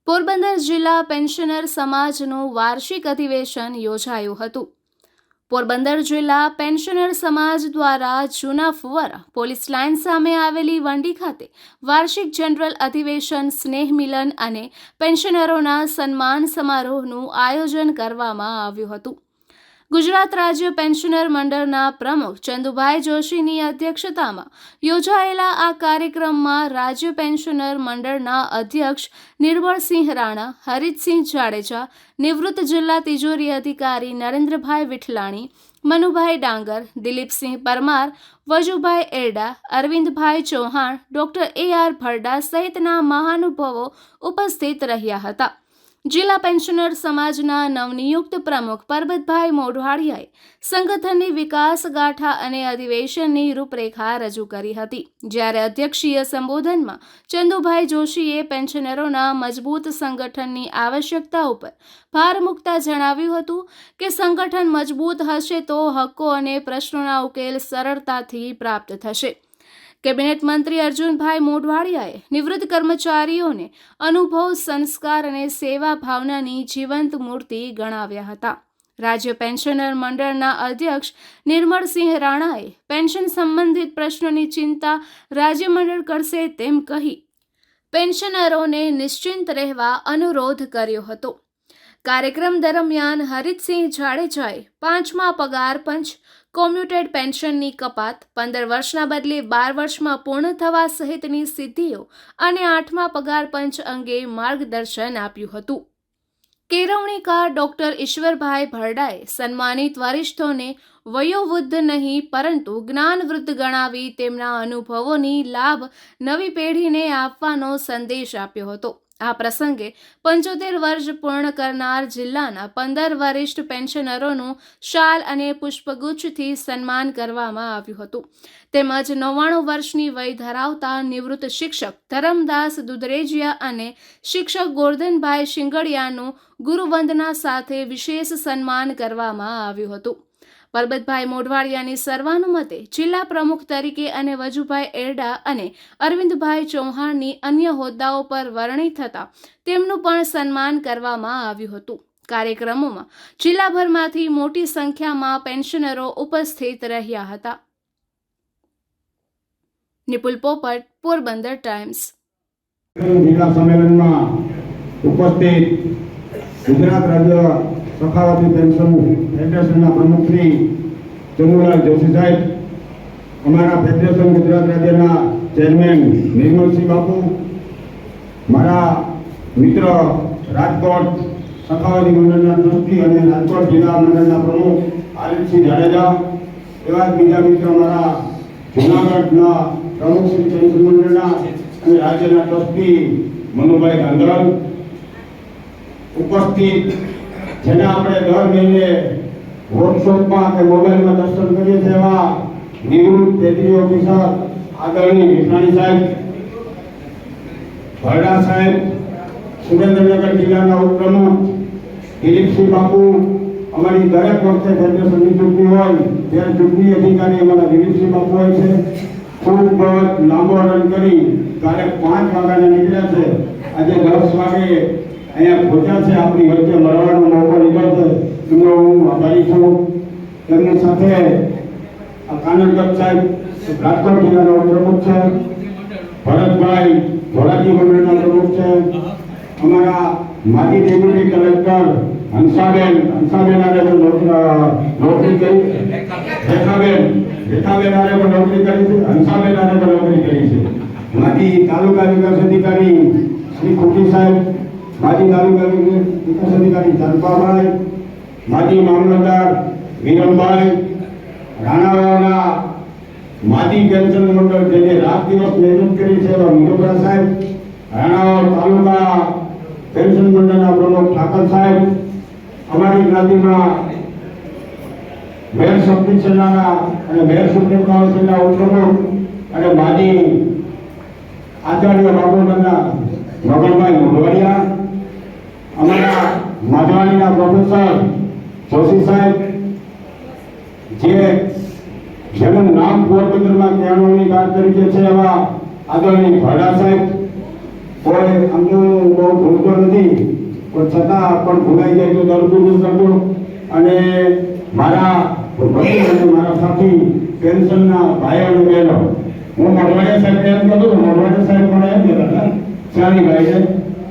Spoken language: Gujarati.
પોરબંદર જિલ્લા પેન્શનર સમાજનું વાર્ષિક અધિવેશન યોજાયું હતું. પોરબંદર જિલ્લા પેન્શનર સમાજ દ્વારા જૂના ફુવારા પોલીસ લાઇન સામે આવેલી વંડી ખાતે વાર્ષિક જનરલ અધિવેશન, સ્નેહ મિલન અને પેન્શનરોના સન્માન સમારોહનું આયોજન કરવામાં આવ્યું હતું. ગુજરાત રાજ્ય પેન્શનર મંડળના પ્રમુખ ચંદુભાઈ જોશીની અધ્યક્ષતામાં યોજાયેલા આ કાર્યક્રમમાં રાજ્ય પેન્શનર મંડળના અધ્યક્ષ નિર્મળસિંહ રાણા, હરિતસિંહ જાડેજા, નિવૃત્ત જિલ્લા તિજોરી અધિકારી નરેન્દ્રભાઈ વિઠલાણી, મનુભાઈ ડાંગર, દિલીપસિંહ પરમાર, વજુભાઈ એરડા, અરવિંદભાઈ ચૌહાણ, ડોક્ટર AR ભરડા સહિતના મહાનુભાવો ઉપસ્થિત રહ્યા હતા. જિલ્લા પેન્શનર સમાજના નવનિયુક્ત પ્રમુખ પરબતભાઈ મોઢવાડિયાએ સંગઠનની વિકાસ ગાથા અને અધિવેશનની રૂપરેખા રજૂ કરી હતી. જ્યારે અધ્યક્ષીય સંબોધનમાં ચંદુભાઈ જોશીએ પેન્શનરોના મજબૂત સંગઠનની આવશ્યકતા ઉપર ભાર મૂકતા જણાવ્યું હતું કે સંગઠન મજબૂત હશે તો હક્કો અને પ્રશ્નોના ઉકેલ સરળતાથી પ્રાપ્ત થશે. કેબિનેટ મંત્રી અર્જુનભાઈ મોઢવાડિયાએ નિવૃત્ત કર્મચારીઓને અનુભવ, સંસ્કાર અને સેવા ભાવનાની જીવંત મૂર્તિ ગણાવ્યા હતા. રાજ્ય પેન્શનર મંડળના અધ્યક્ષ નિર્મળસિંહ રાણાએ પેન્શન સંબંધિત પ્રશ્નોની ચિંતા રાજ્ય મંડળ કરશે તેમ કહી પેન્શનરોને નિશ્ચિંત રહેવા અનુરોધ કર્યો હતો. કાર્યક્રમ દરમિયાન હરિતસિંહ જાડેજાએ 5મા પગાર પંચ, કોમ્યુટેડ પેન્શનની કપાત, 15 વર્ષના બદલે 12 વર્ષમાં પૂર્ણ થવા સહિતની સિદ્ધિઓ અને 8મા પગાર પંચ અંગે માર્ગદર્શન આપ્યું હતું. કેળવણીકાર ડોક્ટર ઈશ્વરભાઈ ભરડાએ સન્માનિત વરિષ્ઠોને વયોવૃદ્ધ નહીં પરંતુ જ્ઞાનવૃદ્ધ ગણાવી તેમના અનુભવોની લાભ નવી પેઢીને આપવાનો સંદેશ આપ્યો હતો. આ પ્રસંગે 75 વર્ષ પૂર્ણ કરનાર જિલ્લાના 15 વરિષ્ઠ પેન્શનરોનું શાલ અને પુષ્પગુચ્છથી સન્માન કરવામાં આવ્યું હતું. તેમજ 99 વર્ષની વય ધરાવતા નિવૃત્ત શિક્ષક ધરમદાસ દુધરેજિયા અને શિક્ષક ગોરધનભાઈ શિંગડિયાનું ગુરુવંદના સાથે વિશેષ સન્માન કરવામાં આવ્યું હતું. પરબતભાઈ મોઢવાડિયાની સર્વાનુમતે જિલ્લા પ્રમુખ તરીકે અને વજુભાઈ એરડા અને અરવિંદભાઈ ચૌહાણની અન્ય હોદ્દાઓ પર વરણી થતા તેમનું પણ સન્માન કરવામાં આવ્યું હતું. કાર્યક્રમોમાં જિલ્લાભરમાંથી મોટી સંખ્યામાં પેન્શનરો ઉપસ્થિત રહ્યા હતા. નિપુલ પોપટ, પોરબંદર ટાઈમ્સ. જિલ્લા સંમેલનમાં ઉપસ્થિત ગુજરાત રાજ્ય સખાવતી પેન્શન ફેડરેશનના પ્રમુખ શ્રી ચંદુલાલ જોશી સાહેબ, અમારા ફેડરેશન ગુજરાત રાજ્યના ચેરમેન નિર્મલસિંહ બાપુ, મારા મિત્ર રાજકોટ સખાવતી મંડળના ટ્રસ્ટી અને રાજકોટ જિલ્લા મંડળના પ્રમુખ હરિતસિંહ જાડેજા, એવા જ બીજા મિત્ર મારા જૂનાગઢના પ્રમુખ શ્રી પેન્શન મંડળના અને રાજ્યના ટ્રસ્ટી મનુભાઈ ડાંગર ઉપસ્થિત, જેને આપણે દર મહિને વર્કશોપમાં કે મોબાઈલમાં દર્શન કરીએ છીએ એવા નિવૃત્ત ટેરી ઓફિસર આદરણીય વિઠલાણી સાહેબ, ભરડા સાહેબ, સુરેન્દ્રનગર જિલ્લાના ઉપપ્રમુખ દિલીપસિંહ બાપુ, અમારી દરેક વખતે ફેડરેશનની ચૂંટણી હોય ત્યારે ચૂંટણી અધિકારી અમારા દિલીપસિંહ બાપુ હોય છે. ખૂબ લાંબો રન કરી કાલે 5 વાગ્યાના નીકળ્યા છે, આજે 10 વાગે અહીંયા પહોંચ્યા છે. આપણી વચ્ચે મળવાનો મોકો લીધો છે, એમનો હું આભારી છું. તેમની સાથે આ કાનડગઢ સાહેબ રાજકોટ જિલ્લાના પ્રમુખ છે, ભરતભાઈ ધોરાજી મંડળના પ્રમુખ છે, અમારા માજી ડેપ્યુટી કલેક્ટર હંસાબેન આરે પણ નોકરી કરી, રેખાબેન આરે પણ નોકરી કરી છે, હંસાબેન આરે પણ નોકરી કરી છે, માજી તાલુકા વિકાસ અધિકારી શ્રી ખુટી સાહેબ, માજી તાલુકા વિકાસ અધિકારી ચંપાભાઈ, માજી મામલતદાર વિરમભાઈ, રાણાવાવના માજી પેન્શન મંડળ જેને રાત દિવસ મહેનત કરી છે એવા વિરોબરા સાહેબ, રાણાવાવ તાલુકા પેન્શન મંડળના પ્રમુખ ઠાકર સાહેબ, અમારી જ્ઞાતિમાં મેયર શક્તિ સેનાના અને મેયર સુપ્રીમ કાઉન્સિલના ઉપપ્રમુખ અને માજી આચાર્ય બાબુનગરના મગનભાઈ મોઢવાડિયા, અમારા માધવાણીના પ્રોફેસર જોશી સાહેબ, જેનું નામ પોરબંદરમાં કેળવણીકાર તરીકે છે એવા આદરણીય ભરડા સાહેબ, કોઈ આમ તો બહુ ભૂલતો નથી પણ છતાં પણ ભૂલાઈ જાય તો દરકું ન કરતો અને મારા વડીલ અને મારા સાથી પેન્શનના ભાઈઓ અને બહેનો હું મોઢવાડિયા સાહેબ એમ કહેતો મોઢવાડિયા સાહેબ પણ એમ કહેતા હતા ચાલી ભાઈ છે